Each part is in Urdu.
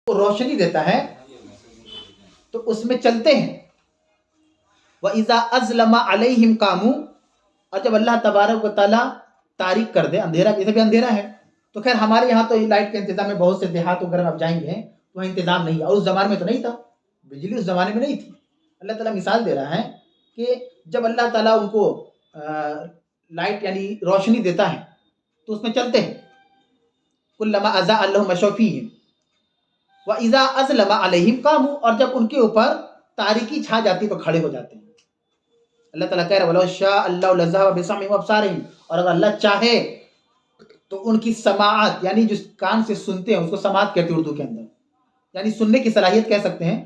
روشنی دیتا ہے تو اس میں چلتے ہیں. وَإِذَا أَظْلَمَ عَلَيْهِمْ قَامُوا، اور جب اللہ تبارک و تعالیٰ تاریک کر دے، اندھیرا جیسے بھی اندھیرا ہے تو خیر ہمارے یہاں تو لائٹ کا انتظام ہے، بہت سے دیہات وغیرہ میں آپ جائیں گے تو وہاں انتظام نہیں ہے، اور اس زمانے میں تو نہیں تھا، بجلی اس زمانے میں نہیں تھی. اللہ تعالیٰ مثال دے رہا ہے کہ جب اللہ تعالیٰ ان کو لائٹ یعنی روشنی دیتا ہے تو اس میں چلتے ہیں. کلما اضاء لهم مشوا فیہ واذا اظلم علیہم قاموا، اور جب ان کے اوپر تاریکی چھا جاتی تو کھڑے ہو جاتے ہیں. اللہ تعالیٰ کہہ رہا ہے وَلَوْ شَاءَ اللَّهُ لَذَهَبَ بِسَمْعِهِمْ وَأَبْصَارِهِمْ، اور اگر اللہ چاہے تو ان کی سماعت یعنی جس کان سے سنتے ہیں اس کو سماعت کہتے ہیں اردو کے اندر، یعنی سننے کی صلاحیت کہہ سکتے ہیں.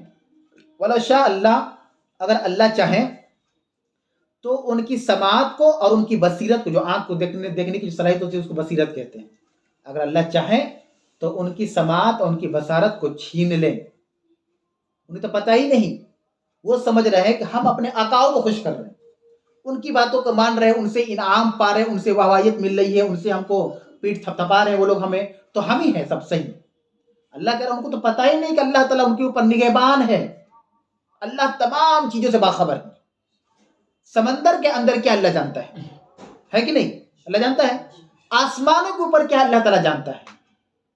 وَلَوْ شَاءَ اللَّهُ، اگر اللہ چاہے تو ان کی سماعت کو اور ان کی بصیرت کو، جو آنکھ کو دیکھنے کی صلاحیت ہوتی ہے اس کو بصیرت کہتے ہیں، اگر اللہ چاہے تو ان کی سماعت اور ان کی بصارت کو چھین لیں. انہیں تو پتہ ہی نہیں، وہ سمجھ رہے ہیں کہ ہم اپنے آقاؤں کو خوش کر رہے ہیں، ان کی باتوں کو مان رہے ہیں، ان سے انعام پا رہے ہیں، ان سے واہوایت مل رہی ہے، ان سے ہم کو پیٹ تھپتھپا رہے ہیں وہ لوگ ہمیں، تو ہم ہی ہیں سب صحیح. اللہ کہہ رہا ہے ان کو تو پتہ ہی نہیں کہ اللہ تعالیٰ ان کے اوپر نگہبان ہے، اللہ تمام چیزوں سے باخبر ہے. سمندر کے اندر کیا اللہ جانتا ہے کہ نہیں؟ اللہ جانتا ہے. آسمانوں کے اوپر کیا اللہ تعالیٰ جانتا ہے.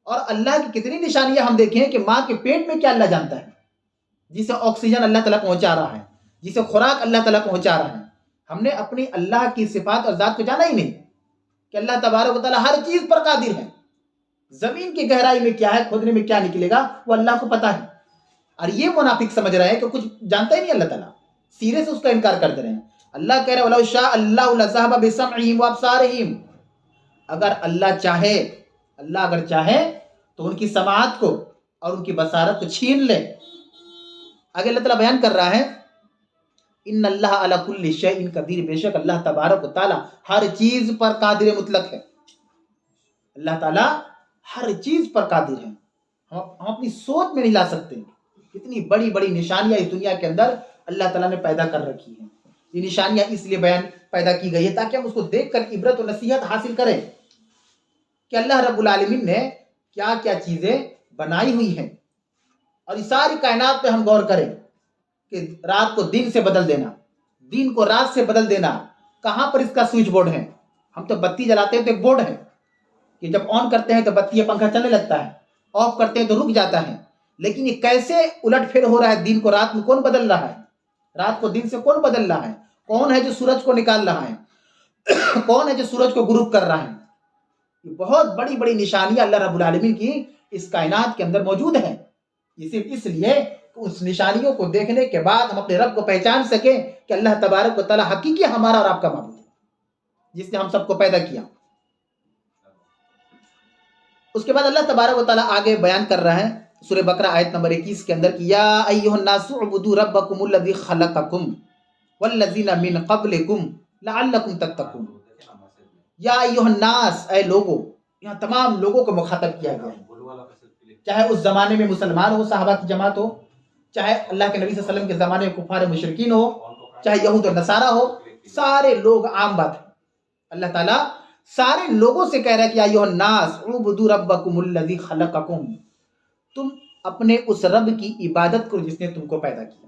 اور اللہ کی کتنی نشانیاں ہم دیکھیں کہ ماں کے پیٹ میں کیا اللہ جانتا ہے، جسے آکسیجن اللہ تعالیٰ پہنچا رہا ہے، جسے خوراک اللہ تعالیٰ پہنچا رہا ہے. ہم نے اپنی اللہ کی صفات اور ذات کو جانا ہی نہیں کہ اللہ تبارک و تعالیٰ ہر چیز پر قادر ہے. زمین کی گہرائی میں کیا ہے، کھودنے میں کیا نکلے گا، وہ اللہ کو پتہ ہے. اور یہ منافق سمجھ رہے ہیں کہ کچھ جانتا ہی نہیں اللہ تعالیٰ، سیرے سے اس کا انکار کرتے رہے ہیں. اللہ کہہ رہے ہیں وَلَوْ شَاءَ اللَّهُ لَذَهَبَ بِسَمْعِهِمْ وَأَبْصَارِهِمْ، اگر اللہ چاہے، اللہ اگر چاہے تو ان کی سماعت کو اور ان کی بصارت کو چھین لے. آگے اللہ تعالیٰ بیان کر رہا ہے ان اللہ علی کل شیء قدیر، بے شک اللہ تبارک و تعالیٰ ہر چیز پر قادر مطلق ہے. اللہ تعالیٰ ہر چیز پر قادر ہے. ہم اپنی سوچ میں نہیں لا سکتے کتنی بڑی بڑی نشانیاں اس دنیا کے اندر اللہ تعالیٰ نے پیدا کر رکھی ہیں. یہ نشانیاں اس لیے بیان پیدا کی گئی ہے تاکہ ہم اس کو دیکھ کر عبرت و نصیحت حاصل کریں کہ اللہ رب العالمین نے کیا کیا چیزیں بنائی ہوئی ہیں. اور اس ساری کائنات پہ ہم غور کریں کہ رات کو دن سے بدل دینا، دن کو رات سے بدل دینا، کہاں پر اس کا سوئچ بورڈ ہے. ہم تو بتی جلاتے ہیں تو ایک بورڈ ہے کہ جب آن کرتے ہیں تو بتی یا پنکھا چلنے لگتا ہے، آف کرتے ہیں تو رک جاتا ہے. لیکن یہ کیسے الٹ پھیر ہو رہا ہے، دن کو رات میں کون بدل رہا ہے، رات کو دن سے کون بدل رہا ہے، کون ہے جو سورج کو نکال رہا ہے، کون ہے جو سورج کو غروب کر رہا ہے. یہ بہت بڑی بڑی نشانیاں اللہ رب العالمین کی اس کائنات کے اندر موجود ہیں. یہ صرف اس لیے کہ اس نشانیوں کو دیکھنے کے بعد ہم اپنے رب کو پہچان سکیں کہ اللہ تبارک و تعالیٰ حقیقی ہمارا اور آپ کا معبود ہے جس نے ہم سب کو پیدا کیا. اس کے بعد اللہ تبارک و تعالیٰ آگے بیان کر رہا ہے سورہ بقرہ آیت نمبر 21 کے اندر کہ یا ایھا الناس اعبدوا ربکم الذی خلقکم والذین من قبلکم لعلکم تتقون. یا ایھا الناس، اے لوگو، یہاں تمام لوگوں کو مخاطب کیا گیا ہے، چاہے اس زمانے میں مسلمان ہو، صحابہ کی جماعت ہو، چاہے اللہ کے نبی صلی اللہ علیہ وسلم کے زمانے میں کفار مشرکین ہو، چاہے یہود و نصارہ ہو، سارے لوگ عام بات ہے. اللہ تعالیٰ سارے لوگوں سے کہہ رہا ہے کہ یا ایھا الناس اعبدوا ربکم الذی خلقکم، تم اپنے اس رب کی عبادت کرو جس نے تم کو پیدا کیا.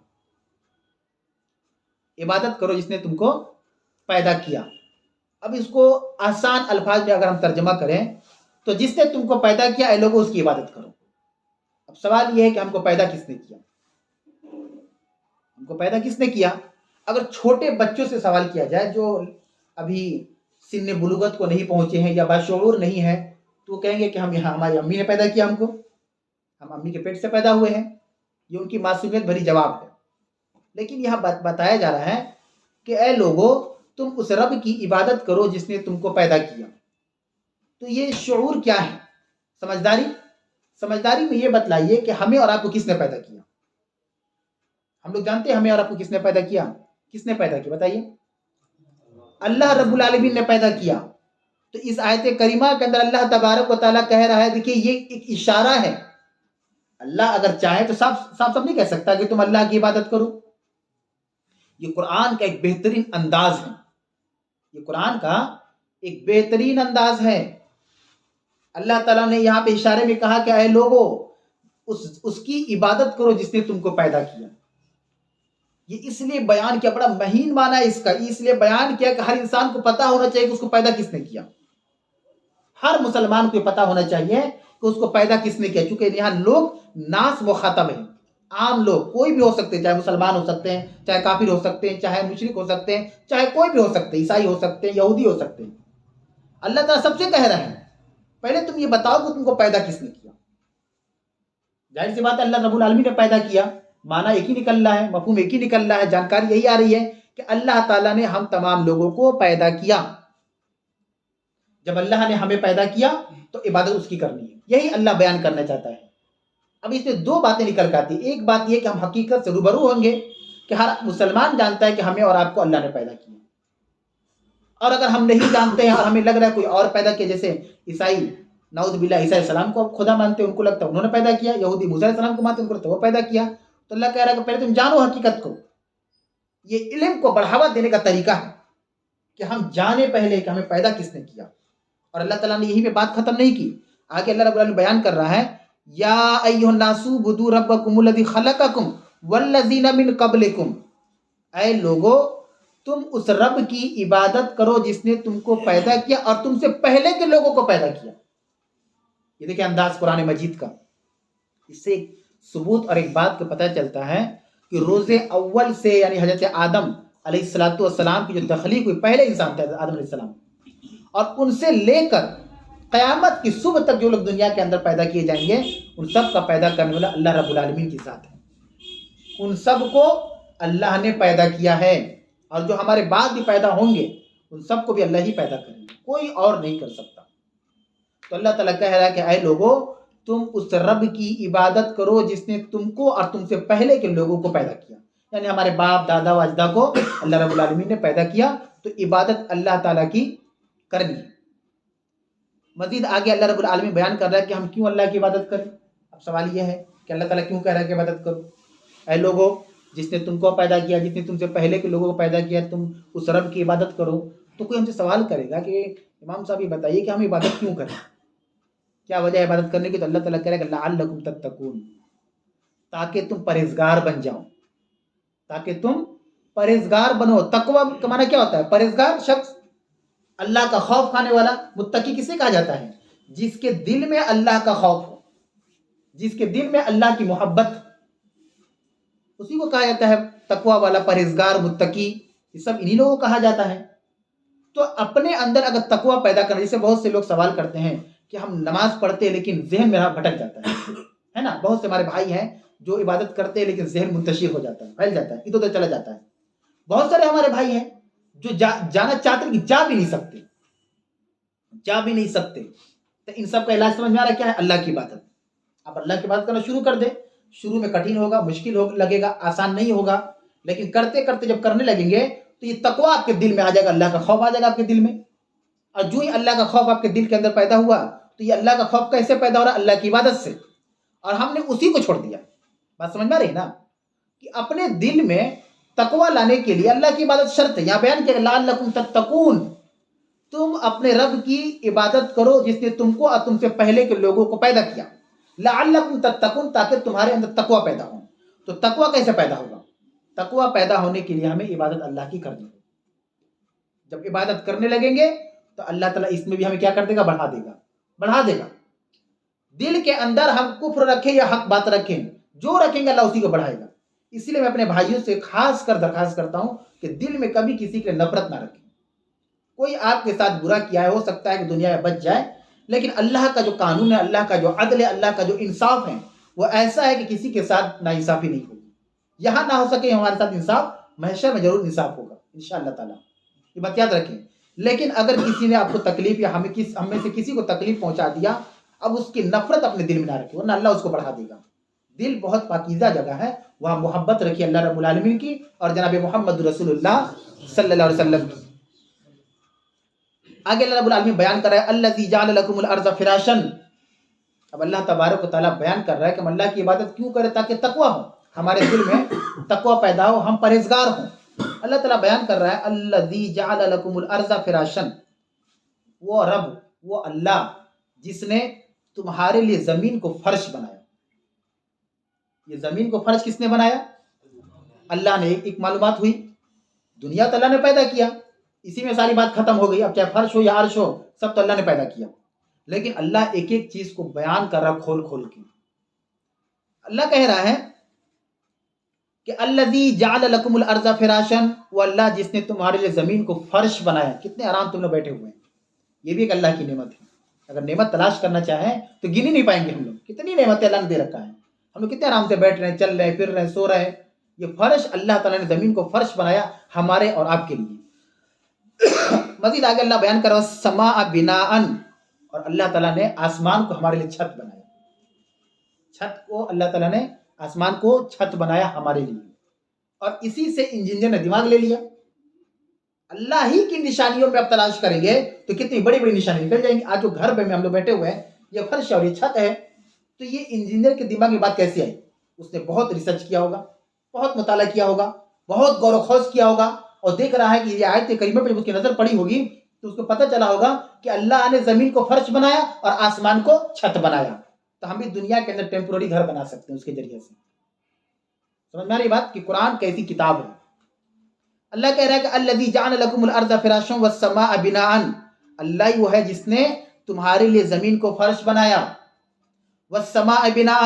عبادت کرو جس نے تم کو پیدا کیا. اب اس کو آسان الفاظ میں اگر ہم ترجمہ کریں تو جس نے تم کو پیدا کیا اے لوگوں اس کی عبادت کرو. اب سوال یہ ہے کہ ہم کو پیدا کس نے کیا، ہم کو پیدا کس نے کیا. اگر چھوٹے بچوں سے سوال کیا جائے جو ابھی سن بلوغت کو نہیں پہنچے ہیں یا باشعور نہیں ہیں تو وہ کہیں گے کہ ہماری امی نے پیدا کیا ہم کو، ہم امی کے پیٹ سے پیدا ہوئے ہیں. یہ ان کی معصومیت بھری جواب ہے. لیکن یہاں بتایا جا رہا ہے کہ اے لوگو تم اس رب کی عبادت کرو جس نے تم کو پیدا کیا. تو یہ شعور کیا ہے، سمجھداری میں یہ بتلائیے کہ ہمیں اور آپ کو کس نے پیدا کیا. ہم لوگ جانتے ہیں ہمیں اور آپ کو کس نے پیدا کیا، کس نے پیدا کیا بتائیے. اللہ رب العالمین نے پیدا کیا. تو اس آیت کریمہ کے اندر اللہ تبارک و تعالیٰ کہہ رہا ہے دیکھیے یہ ایک اشارہ ہے. اللہ اگر چاہے تو صاف نہیں کہہ سکتا کہ تم اللہ کی عبادت کرو. یہ قرآن کا ایک بہترین انداز ہے، یہ قرآن کا ایک بہترین انداز ہے. اللہ تعالیٰ نے یہاں پہ اشارے میں کہا کہ اے لوگو اس کی عبادت کرو جس نے تم کو پیدا کیا. یہ اس لیے بیان کیا، بڑا مہین معنی ہے اس کا، اس لیے بیان کیا کہ ہر انسان کو پتا ہونا چاہیے کہ اس کو پیدا کس نے کیا. ہر مسلمان کو یہ پتا ہونا چاہیے کہ اس کو پیدا کس نے کیا، چونکہ یہاں لوگ ناس مخاطب ہیں، عام لوگ، کوئی بھی ہو سکتے ہیں، چاہے مسلمان ہو سکتے ہیں، چاہے کافر ہو سکتے ہیں، چاہے مشرک ہو سکتے ہیں، چاہے کوئی بھی ہو سکتے ہیں، عیسائی ہو سکتے ہیں، یہودی ہو سکتے ہیں. اللہ تعالیٰ سب سے کہہ رہے ہیں پہلے تم یہ بتاؤ کہ تم کو پیدا کس نے کیا. ظاہر سی بات ہے اللہ رب العالمین نے پیدا کیا، معنی ایک ہی نکل رہا ہے، مفہوم ایک ہی نکل رہا ہے، جانکاری یہی آ رہی ہے کہ اللہ تعالیٰ نے ہم تمام لوگوں کو پیدا کیا. جب اللہ نے ہمیں پیدا کیا تو عبادت اس کی کرنی ہے، یہی اللہ بیان کرنا چاہتا ہے. اب اس میں دو باتیں نکل کے آتی ہیں. ایک بات یہ کہ ہم حقیقت سے روبرو ہوں گے کہ ہر مسلمان جانتا ہے کہ ہمیں اور آپ کو اللہ نے پیدا کیا، اور اگر ہم نہیں جانتے ہیں اور ہمیں لگ رہا ہے کوئی اور پیدا کیا، جیسے عیسائی نعوذ باللہ عیسیٰ علیہ السلام کو خدا مانتے ہیں، ان کو لگتا ہے انہوں نے پیدا کیا، یہودی موسیٰ علیہ السلام کو مانتے ہیں، ان کو لگتا ہے وہ پیدا کیا. تو اللہ کہہ رہا ہے کہ پہلے تم جانو حقیقت کو. یہ علم کو بڑھاوا دینے کا طریقہ ہے کہ ہم جانے پہلے کہ ہمیں پیدا کس نے کیا. اور اللہ تعالیٰ نے یہی پہ بات ختم نہیں کی، آگے اللہ رب العالمین بیان کر رہا ہے یا ایھا الناس اعبدوا ربکم الذی خلقکم والذین من قبلکم. اے لوگو تم اس رب کی عبادت کرو جس نے تم کو پیدا کیا اور تم سے پہلے کے لوگوں کو پیدا کیا. یہ دیکھیں انداز قرآن مجید کا. اس سے ایک ثبوت اور ایک بات کو پتہ چلتا ہے کہ روز اول سے یعنی حضرت آدم علیہ السلام کی جو تخلیق ہوئی، پہلے انسان تھے آدم علیہ السلام، اور ان سے لے کر قیامت کی صبح تک جو لوگ دنیا کے اندر پیدا کیے جائیں گے، ان سب کا پیدا کرنے والا اللہ رب العالمین کی ذات ہے. ان سب کو اللہ نے پیدا کیا ہے، اور جو ہمارے بعد بھی پیدا ہوں گے ان سب کو بھی اللہ ہی پیدا کریں گے، کوئی اور نہیں کر سکتا. تو اللہ تعالیٰ کہہ رہا ہے کہ اے لوگو تم اس رب کی عبادت کرو جس نے تم کو اور تم سے پہلے کے لوگوں کو پیدا کیا. یعنی ہمارے باپ دادا و اجداد کو اللہ رب العالمین نے پیدا کیا، تو عبادت اللہ تعالیٰ کی کرنی ہے. مزید آگے اللہ رب العالمین بیان کر رہا ہے کہ ہم کیوں اللہ کی عبادت کریں. اب سوال یہ ہے کہ اللہ تعالیٰ کیوں کہہ رہا ہے کہ عبادت کرو. اے لوگو جس نے تم کو پیدا کیا، جس نے تم سے پہلے کے لوگوں کو پیدا کیا، تم اس رب کی عبادت کرو. تو کوئی ہم سے سوال کرے گا کہ امام صاحب یہ بتائیے کہ ہم عبادت کیوں کریں، کیا وجہ ہے عبادت کرنے کی. تو اللہ تعالیٰ کہہ رہا ہے کہ لعلکم تتقون، تاکہ تم پرہیزگار بن جاؤ، تاکہ تم پرہیزگار بنو. تقوی کا معنی کیا ہوتا ہے؟ پرہیزگار شخص، اللہ کا خوف کھانے والا. متقی کسے کہا جاتا ہے؟ جس کے دل میں اللہ کا خوف ہو، جس کے دل میں اللہ کی محبت، اسی کو کہا جاتا ہے تقوی والا، پرہیزگار، متقی. یہ سب انہی لوگوں کو کہا جاتا ہے. تو اپنے اندر اگر تقوی پیدا کرنا، جسے بہت سے لوگ سوال کرتے ہیں کہ ہم نماز پڑھتے ہیں لیکن ذہن میرا بھٹک جاتا ہے نا. بہت سے ہمارے بھائی ہیں جو عبادت کرتے ہیں لیکن ذہن منتشر ہو جاتا ہے، پھیل جاتا ہے، ادھر ادھر چلا جاتا ہے. بہت سارے ہمارے بھائی ہیں جو جانا چاہتے ہیں کہ جا بھی نہیں سکتے، جا بھی نہیں سکتے. تو ان سب کا علاج سمجھ میں آ رہا ہے کیا ہے؟ اللہ کی عبادت. آپ اللہ کی بات کرنا شروع کر دیں. شروع میں کٹھن ہوگا، مشکل لگے گا، آسان نہیں ہوگا، لیکن کرتے کرتے جب کرنے لگیں گے تو یہ تقوی آپ کے دل میں آ جائے گا، اللہ کا خوف آ جائے گا آپ کے دل میں. اور جو ہی اللہ کا خوف آپ کے دل کے اندر پیدا ہوا تو یہ اللہ کا خوف کیسے پیدا ہو رہا؟ اللہ کی عبادت سے. اور ہم نے اسی کو چھوڑ دیا. بات سمجھ میں آ رہی ہے نا کہ اپنے دل میں تقوی لانے کے لیے اللہ کی عبادت شرط ہے. یہاں بیان کیا لعلکم تتقون، تم اپنے رب کی عبادت کرو جس نے تم کو اور تم سے پہلے کے لوگوں کو پیدا کیا. لعلکم تتقون، تاکہ تمہارے اندر تقوی پیدا ہو. تو تقوی کیسے پیدا ہوگا؟ تقوی پیدا ہونے کے لیے ہمیں عبادت اللہ کی کرنی ہے. جب عبادت کرنے لگیں گے تو اللہ تعالیٰ اس میں بھی ہمیں کیا کر دے گا؟ بڑھا دے گا، بڑھا دے گا. دل کے اندر ہم کفر رکھیں یا حق بات رکھیں، جو رکھیں گے اللہ اسی کو بڑھائے گا. اسی لیے میں اپنے بھائیوں سے خاص کر درخواست کرتا ہوں کہ دل میں کبھی کسی کے نفرت نہ رکھیں. کوئی آپ کے ساتھ برا کیا ہے، ہو سکتا ہے کہ دنیا میں بچ جائے، لیکن اللہ کا جو قانون ہے، اللہ کا جو عدل ہے، اللہ کا جو انصاف ہے، وہ ایسا ہے کہ کسی کے ساتھ ناانصافی نہیں ہوگی. یہاں نہ ہو سکے ہمارے ساتھ انصاف، محشر میں ضرور انصاف ہوگا انشاءاللہ تعالیٰ. یہ بات یاد رکھیں. لیکن اگر کسی نے آپ کو تکلیف یا ہم میں سے کسی کو تکلیف پہنچا دیا، اب اس کی نفرت اپنے دل میں نہ رکھے، ورنہ اللہ اس کو بڑھا دے گا. دل بہت پاکیزہ جگہ ہے، وہاں محبت رکھیے اللہ رب العالمین کی اور جناب محمد رسول اللہ صلی اللہ علیہ وسلم کی. آگے اللہ رب العالمین بیان کر رہا ہے الذی جعل لکم الارض فراشا. اب اللہ تبارک و تعالیٰ بیان کر رہا ہے کہ ہم اللہ کی عبادت کیوں کریں؟ تاکہ تقوی ہو، ہمارے دل میں تقوی پیدا ہو، ہم پرہیزگار ہوں. اللہ تعالیٰ بیان کر رہا ہے الذی جعل لکم الارض فراشا، وہ رب، وہ اللہ جس نے تمہارے لیے زمین کو فرش بنایا. یہ زمین کو فرش کس نے بنایا؟ اللہ نے. ایک معلومات ہوئی, دنیا تو اللہ نے پیدا کیا, اسی میں ساری بات ختم ہو گئی. اب چاہے فرش ہو یا عرش ہو, سب تو اللہ نے پیدا کیا. لیکن اللہ ایک ایک چیز کو بیان کر رہا کھول کھول کے. اللہ کہہ رہا ہے کہ الذی جعل لکم الارض فراشا, وہ اللہ جس نے تمہارے لیے زمین کو فرش بنایا. کتنے آرام تم لوگ بیٹھے ہوئے ہیں, یہ بھی ایک اللہ کی نعمت ہے. اگر نعمت تلاش کرنا چاہیں تو گن ہی نہیں پائیں گے ہم لوگ, کتنی نعمتیں اللہ نے دے رکھا ہے. ہم لوگ کتنے آرام سے بیٹھ رہے ہیں, چل رہے ہیں, پھر رہے ہیں, سو رہے ہیں. یہ فرش اللہ تعالیٰ نے زمین کو فرش بنایا ہمارے اور آپ کے لیے. مزید آگے اللہ بیان کر رہا ہے السماء بناء, اور اللہ تعالیٰ نے آسمان کو ہمارے لیے چھت بنایا. چھت کو اللہ تعالیٰ نے آسمان کو چھت بنایا ہمارے لیے, اور اسی سے انجینئر نے دماغ لے لیا. اللہ ہی کی نشانیوں میں اب تلاش کریں گے تو کتنی بڑی بڑی نشانی نکل جائیں گی. آج جو گھر میں ہم لوگ بیٹھے ہوئے ہیں, یہ فرش ہے اور یہ چھت ہے, تو یہ انجینئر کے دماغ میں بات کیسی آئی؟ اس نے بہت ریسرچ کیا ہوگا, بہت مطالعہ کیا ہوگا, بہت غور و خوض کیا ہوگا, اور دیکھ رہا ہے کہ یہ آیت کریمہ پہ جب اس کی نظر پڑی ہوگی تو اس کو پتہ چلا ہوگا کہ اللہ نے زمین کو فرش بنایا اور آسمان کو چھت بنایا, تو ہم بھی دنیا کے اندر ٹیمپورری گھر بنا سکتے ہیں اس کے ذریعے سے. سمجھ میں آ رہی بات کہ قرآن کیسی کتاب ہے. اللہ کہہ رہا ہے کہ الذی جعل لکم الارض فراشا والسماء بناء, اللہ ہی وہ ہے جس نے تمہارے لیے زمین کو فرش بنایا, والسماء بناء,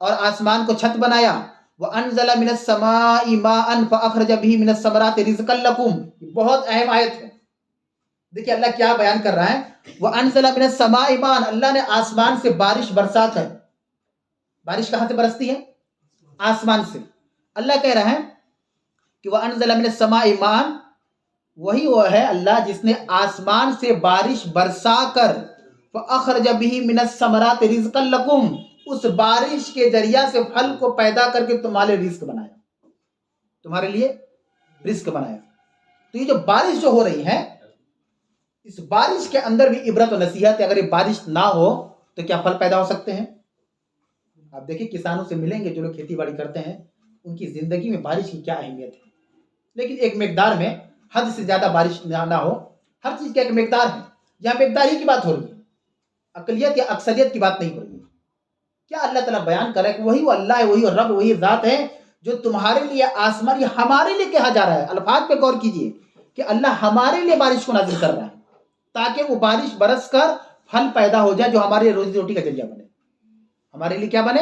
اور آسمان کو چھت بنایا, وانزل من السماء ماء فاخرج به من الثمرات رزقا لکم. بہت اہم آیت ہے. دیکھیے اللہ کیا بیان کر رہا ہے, وانزل من السماء ماء, اللہ نے آسمان سے بارش برسات ہے. بارش کہاں سے برستی ہے؟ آسمان سے. اللہ کہہ رہا ہے کہ وانزل من السماء ماء, وہی وہ ہے اللہ جس نے آسمان سے بارش برسا کر فاخرج به من الثمرات رزقا لکم, اس بارش کے ذریعہ سے پھل کو پیدا کر کے تمہارے لیے رزق بنایا, تمہارے لیے رزق بنایا. تو یہ جو بارش جو ہو رہی ہے, اس بارش کے اندر بھی عبرت و نصیحت ہے. اگر یہ بارش نہ ہو تو کیا پھل پیدا ہو سکتے ہیں؟ آپ دیکھیں کسانوں سے ملیں گے جو لوگ کھیتی باڑی کرتے ہیں, ان کی زندگی میں بارش کی کیا اہمیت ہے. لیکن ایک مقدار میں, حد سے زیادہ بارش نہ ہو, ہر چیز کا ایک مقدار ہے. یہاں مقدار ہی کی بات ہو رہی ہے, اقلیت یا اکثریت کی بات نہیں ہو رہی ہے. کیا اللہ تعالیٰ بیان کر رہا ہے کہ وہی وہ اللہ ہے, وہی رب, وہی ذات ہے جو تمہارے لیے آسمان, یہ ہمارے لیے کہا جا رہا ہے. الفاظ پہ غور کیجئے کہ اللہ ہمارے لیے بارش کو نازل کر رہا ہے تاکہ وہ بارش برس کر پھل پیدا ہو جائے جو ہمارے روزی روٹی کا ذریعہ بنے. ہمارے لیے کیا بنے؟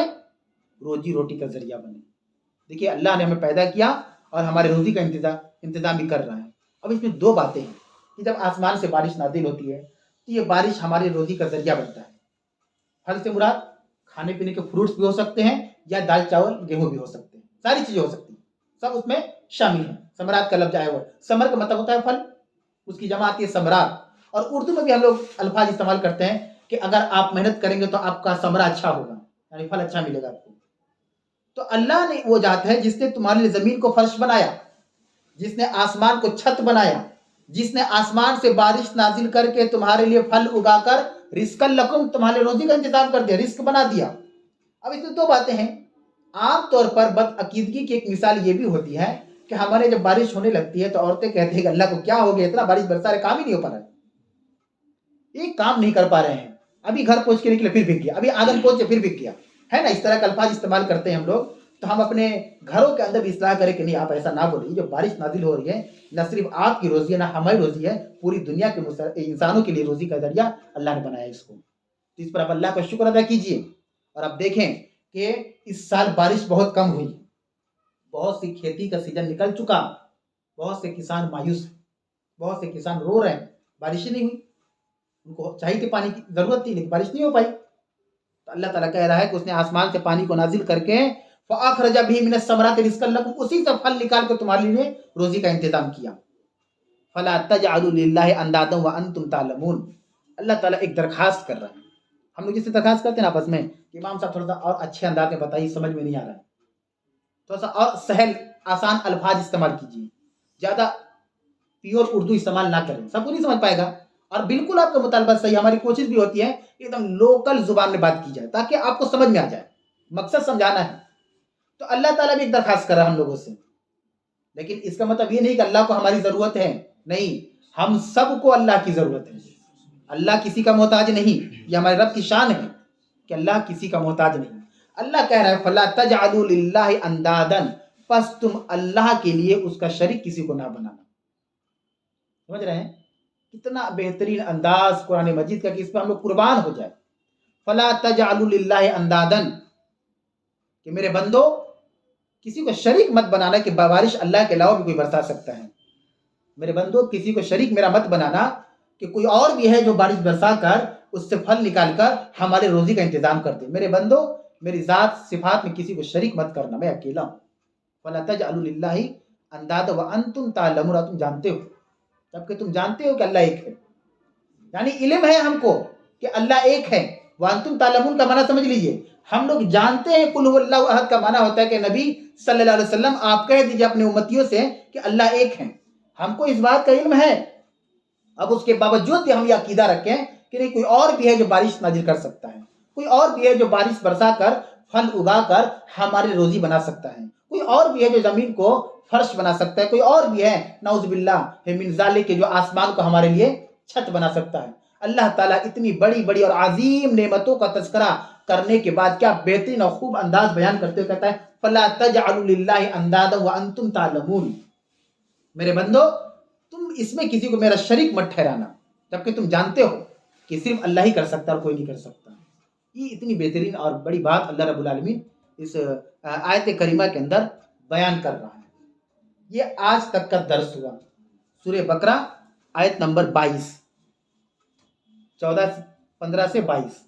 روزی روٹی کا ذریعہ بنے. دیکھیے اللہ نے ہمیں پیدا کیا اور ہمارے روزی کا انتظام بھی کر رہا ہے. اب اس میں دو باتیں ہیں کہ جب آسمان سے بارش نازل ہوتی ہے تو یہ بارش ہماری روزی کا ذریعہ بنتا ہے. پھل سے مراد کھانے پینے کے فروٹس بھی ہو سکتے ہیں, یا دال چاول گیہوں بھی ہو سکتے ہیں, ساری چیزیں ہو سکتی ہیں, سب اس میں شامل ہیں. ثمرات کا لفظ آیا ہوا ہے, ثمر کا مطلب ہوتا ہے پھل, اس کی جمع آتی ہے ثمرات. اور اردو میں بھی ہم لوگ الفاظ استعمال کرتے ہیں کہ اگر آپ محنت کریں گے تو آپ کا ثمرہ اچھا ہوگا, یعنی پھل اچھا ملے گا آپ کو. تو اللہ نے وہ ذات ہے جس نے تمہارے لیے زمین کو فرش بنایا, جس نے آسمان کو چھت بنایا, جس نے آسمان سے بارش نازل کر کے تمہارے لیے پھل اگا کر رزق لکم, تمہارے روزی کا انتظام کر دیا, رزق بنا دیا. اب اس میں دو باتیں ہیں. عام طور پر بد عقیدگی کی ایک مثال یہ بھی ہوتی ہے کہ ہمارے جب بارش ہونے لگتی ہے تو عورتیں کہتے ہیں کہ اللہ کو کیا ہو گیا, اتنا بارش برسا رہا ہے, کام ہی نہیں ہو پا رہا ہے, ایک کام نہیں کر پا رہے ہیں. ابھی گھر پہنچ کے نکلے پھر بک گیا, ابھی آنگن پہنچے پھر بک گیا, ہے نا. اس طرح کا الفاظ استعمال کرتے ہیں ہم لوگ. تو ہم اپنے گھروں کے اندر بھی اصلاح کریں کہ نہیں آپ ایسا نہ بولیں. جو بارش نازل ہو رہی ہے نہ صرف آپ کی روزی ہے نہ ہماری روزی ہے, پوری دنیا کے انسانوں کے لیے روزی کا ذریعہ اللہ نے بنایا اس کو. تو اس پر آپ اللہ کا شکر ادا کیجئے. اور اب دیکھیں کہ اس سال بارش بہت کم ہوئی, بہت سی کھیتی کا سیزن نکل چکا, بہت سے کسان مایوس ہیں, بہت سے کسان رو رہے ہیں, بارش ہی نہیں ہوئی. ان کو چاہیے تھی, پانی کی ضرورت تھی, لیکن بارش نہیں ہو پائی. تو اللہ تعالیٰ کہہ رہا ہے کہ اس نے آسمان سے پانی کو نازل کر کے فَأَخْرَجَ بِهِ مِنَ الثَّمَرَاتِ رِزْقًا لَكُمْ, اسی سے پھل نکال کے تمہارے لیے روزی کا انتظام کیا. فَلَا تَجْعَلُوا لِلَّهِ أَنْدَادًا وَأَنْتُمْ تَعْلَمُونَ. اللہ تعالیٰ ایک درخواست کر رہا ہے. ہم لوگ جسے درخواست کرتے ہیں آپس میں کہ امام صاحب تھوڑا سا اور اچھے انداز میں بتائیے, سمجھ میں نہیں آ رہا ہے, تھوڑا سا اور سہل آسان الفاظ استعمال کیجیے, زیادہ پیور اردو استعمال نہ کریں, سب کو نہیں سمجھ پائے گا. اور بالکل آپ کا مطالبہ صحیح, ہماری کوشش بھی ہوتی ہے کہ ایک دم لوکل زبان میں بات کی جائے تاکہ آپ کو سمجھ میں آ جائے, مقصد سمجھانا ہے. تو اللہ تعالیٰ بھی ایک درخواست کر رہا ہے ہم لوگوں سے, لیکن اس کا مطلب یہ نہیں کہ اللہ کو ہماری ضرورت ہے, نہیں, ہم سب کو اللہ کی ضرورت ہے. اللہ کسی کا محتاج نہیں, یہ ہمارے رب کی شان ہے کہ اللہ کسی کا محتاج نہیں. اللہ کہہ رہا ہے فلا تجعلوا للہ اندادن، پس تم اللہ کے لیے اس کا شریک کسی کو نہ بنانا. سمجھ رہے ہیں کتنا بہترین انداز قرآن مجید کا کہ اس پہ ہم لوگ قربان ہو جائے. فلا تجعلوا للہ اندادن، کہ میرے بندو کسی کو شریک مت بنانا کہ بارش اللہ کے علاوہ بھی کوئی برسا سکتا ہے. میرے بندو کسی کو شریک میرا مت بنانا کہ کوئی اور بھی ہے جو بارش برسا کر اس سے پھل نکال کر ہمارے روزی کا انتظام کر دے. میرے بندو میری ذات صفات میں کسی کو شریک مت کرنا، میں اکیلا ہوں. فلا تجعلوا للہ اندادا وانتم تعلمون، تم جانتے ہو، جبکہ تم جانتے ہو کہ اللہ ایک ہے. یعنی علم ہے ہم کو کہ اللہ ایک ہے. وانتم تعلمون کا معنی سمجھ لیجئے، ہم لوگ جانتے ہیں قل هو اللہ احد کا معنی ہوتا ہے کہ نبی صلی اللہ علیہ وسلم آپ کہہ دیجئے اپنے امتیوں سے کہ اللہ ایک ہے. ہم کو اس بات کا علم ہے، اب اس کے باوجود بھی ہم یہ عقیدہ رکھیں کہ نہیں کوئی اور بھی ہے جو بارش نازل کر سکتا ہے، کوئی اور بھی ہے جو بارش برسا کر پھل اگا کر ہماری روزی بنا سکتا ہے، کوئی اور بھی ہے جو زمین کو فرش بنا سکتا ہے، کوئی اور بھی ہے نعوذ باللہ من ذالک کے جو آسمان کو ہمارے لیے چھت بنا سکتا ہے. اللہ تعالیٰ اتنی بڑی بڑی اور عظیم نعمتوں کا تذکرہ کرنے کے بعد کیا بہترین اور خوب انداز بیان کرتے ہوئے کہتا ہے فلا تجعلوا للہ اندادا وانتم تعلمون، میرے بندو تم اس میں کسی کو میرا شریک مت ٹھہرانا جبکہ تم جانتے ہو کہ صرف اللہ ہی کر سکتا ہے اور کوئی نہیں کر سکتا. یہ اتنی بہترین اور بڑی بات اللہ رب العالمین اس آیت کریمہ کے اندر بیان کر رہا ہے. یہ آج تک کا درس ہوا سورہ بقرہ آیت نمبر 22، 15 سے 22،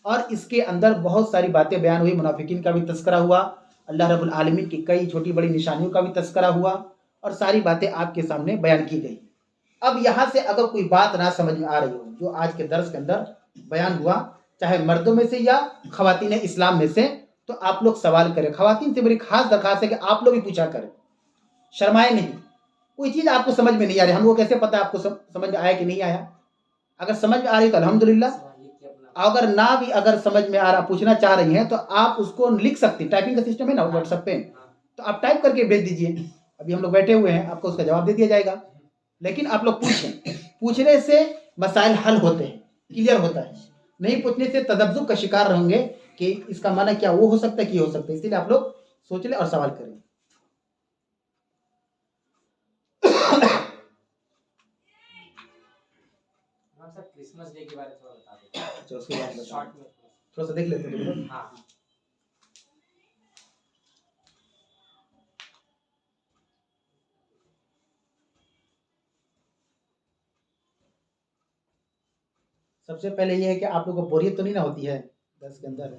اور اس کے اندر بہت ساری باتیں بیان ہوئی. منافقین کا بھی تذکرہ ہوا، اللہ رب العالمین کی کئی چھوٹی بڑی نشانیوں کا بھی تذکرہ ہوا، اور ساری باتیں آپ کے سامنے بیان کی گئی. اب یہاں سے اگر کوئی بات نہ سمجھ میں آ رہی ہو جو آج کے درس کے اندر بیان ہوا، چاہے مردوں میں سے یا خواتین اسلام میں سے، تو آپ لوگ سوال کریں. خواتین سے میری خاص درخواست ہے کہ آپ لوگ بھی پوچھا کریں، شرمائے نہیں. کوئی چیز آپ کو سمجھ میں نہیں آ رہی، ہم کو کیسے پتا آپ کو سمجھ میں آیا کہ نہیں آیا؟ اگر سمجھ میں آ رہی تو الحمدللہ، اگر نہ بھی اگر سمجھ میں آ رہا پوچھنا چاہ رہی ہیں تو آپ اس کو لکھ سکتی ہیں. ٹائپنگ کا سسٹم ہے نا واٹس ایپ پہ، تو آپ ٹائپ کر کے بھیج دیجئے. ابھی ہم لوگ بیٹھے ہوئے ہیں، آپ کو اس کا جواب دے دیا جائے گا. لیکن آپ لوگ پوچھیں، پوچھنے سے مسائل حل ہوتے ہیں، کلیئر ہوتا ہے. نہیں پوچھنے سے تذبذب کا شکار رہیں گے کہ اس کا معنی کیا وہ ہو سکتا ہے کہ یہ ہو سکتا ہے. اسی لیے آپ لوگ سوچ لیں اور سوال کریں. کرسمس ڈے کے بارے میں تھوڑا بتا دیں. اچھا اس کے بعد تھوڑا سا دیکھ لیتے ہیں. ہاں سب سے پہلے یہ ہے کہ آپ لوگوں کو بوریت تو نہیں نہ ہوتی ہے درس کے اندر؟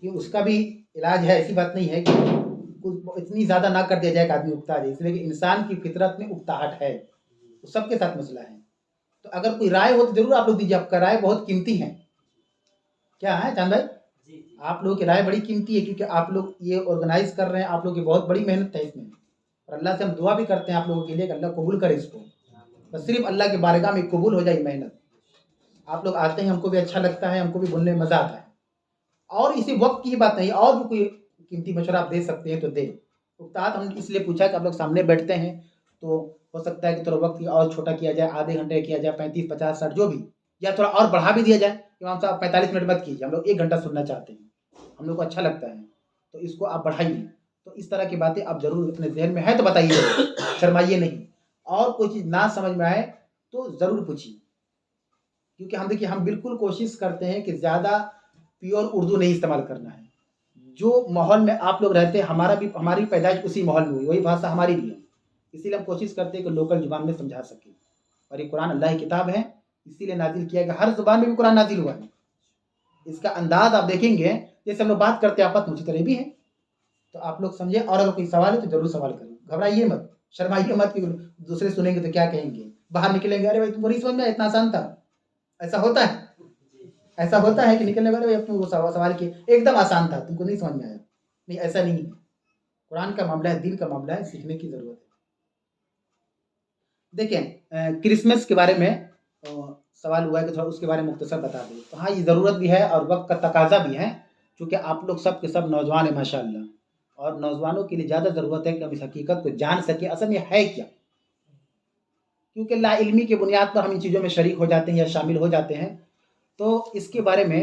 کہ اس کا بھی علاج ہے، ایسی بات نہیں ہے کہ اتنی زیادہ نہ کر دیا جائے کہ آدمی اکتا جائے. اس لیے کہ انسان کی فطرت میں اکتاہٹ ہے، وہ سب کے ساتھ مسئلہ ہے. تو اگر کوئی رائے ہو تو ضرور آپ لوگ دیجیے، آپ کا رائے بہت قیمتی ہے. کیا ہے چاند بھائی؟ آپ لوگوں کی رائے بڑی قیمتی ہے کیونکہ آپ لوگ یہ آرگنائز کر رہے ہیں، آپ لوگوں کی بہت بڑی محنت ہے اس میں. اور اللہ سے ہم دعا بھی کرتے ہیں آپ لوگوں کے لیے کہ اللہ قبول کرے اس کو، بس صرف اللہ کے بارگاہ میں قبول ہو جائے محنت. آپ لوگ آتے ہیں، ہم کو بھی اچھا لگتا ہے، ہم کو بھی بولنے میں مزہ آتا ہے. اور اسی وقت کی بات نہیں، اور بھی کوئی قیمتی مشورہ آپ دے سکتے ہیں تو دیں. اکتاہٹ ہم اس لیے پوچھا کہ آپ لوگ سامنے بیٹھتے ہیں تو ہو سکتا ہے کہ تھوڑا وقت اور چھوٹا کیا جائے، آدھے گھنٹے کیا جائے، 35 50 60 جو بھی، یا تھوڑا اور بڑھا بھی دیا جائے. امام صاحب 45 منٹ مت کیجیے، ہم لوگ 1 گھنٹہ سننا چاہتے ہیں، ہم لوگ کو اچھا لگتا ہے، تو اس کو آپ بڑھائیے. تو اس طرح کی باتیں آپ ضرور اپنے ذہن میں ہے تو بتائیے، شرمائیے نہیں. اور کوئی چیز نہ سمجھ میں آئے تو ضرور پوچھیے، کیونکہ ہم دیکھیے ہم بالکل کوشش کرتے ہیں کہ زیادہ پیور اردو نہیں استعمال کرنا ہے. جو ماحول میں آپ لوگ رہتے ہیں، ہماری پیدائش اسی ماحول میں ہوئی، وہی بھاشا ہماری بھی ہے. اسی لیے ہم کوشش کرتے ہیں کہ لوکل زبان میں سمجھا سکیں. اور یہ قرآن اللہ کی کتاب ہے، اسی لیے نازل کیا کہ ہر زبان میں بھی قرآن نازل ہوا ہے. اس کا انداز آپ دیکھیں گے جیسے ہم لوگ بات کرتے ہیں آپس میں اسی طرح بھی ہے. تو آپ لوگ سمجھے، اور اگر کوئی سوال ہے تو ضرور سوال کریں، گھبرائیے مت، شرمائیے مت کہ دوسرے سنیں گے تو کیا کہیں گے، باہر نکلیں گے ارے بھائی تم کو نہیں سمجھ میں اتنا آسان تھا. ایسا ہوتا ہے، ایسا ہوتا ہے کہ نکلنے والے اپنے وہ سوال کیے ایک دم آسان تھا تم کو نہیں سمجھ میں آیا. نہیں، ایسا نہیں ہے. قرآن کا معاملہ ہے، دین کا معاملہ ہے، سیکھنے کی ضرورت ہے. دیکھیں کرسمس کے بارے میں سوال ہوا ہے کہ تھوڑا اس کے بارے میں مختصر بتا دیں. تو ہاں یہ ضرورت بھی ہے اور وقت کا تقاضا بھی ہے، کیونکہ آپ لوگ سب کے سب نوجوان ہیں ماشاء اللہ، اور نوجوانوں کے لیے زیادہ ضرورت ہے کہ ہم اس حقیقت کو جان سکیں اصل میں ہے کیا. کیونکہ لا علمی کی بنیاد پر ہم ان چیزوں میں شریک ہو جاتے ہیں یا شامل ہو جاتے ہیں. تو اس کے بارے میں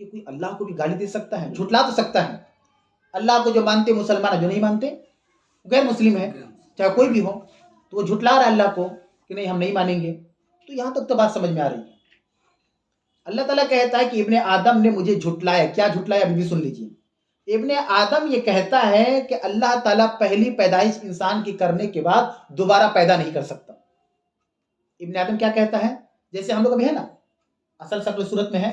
کہ کوئی اللہ کو بھی گالی دے سکتا ہے, جھٹلا تو سکتا ہے. اللہ کو جو مانتے مسلمان, جو نہیں مانتے غیر مسلم ہے, چاہے کوئی بھی ہو, تو وہ جھٹلا رہا ہے اللہ کو کہ نہیں ہم نہیں مانیں گے. تو یہاں تک تو بات سمجھ میں آ رہی ہے. اللہ تعالیٰ کہتا ہے کہ ابن آدم نے مجھے جھٹلایا. کیا جھٹلایا ابھی بھی سن لیجیے. ابن آدم یہ کہتا ہے کہ اللہ تعالیٰ پہلی پیدائش انسان کی کرنے کے بعد دوبارہ پیدا نہیں کر سکتا. ابن آدم کیا کہتا ہے, جیسے ہم لوگ ابھی ہے نا, اصل شکل صورت میں ہے,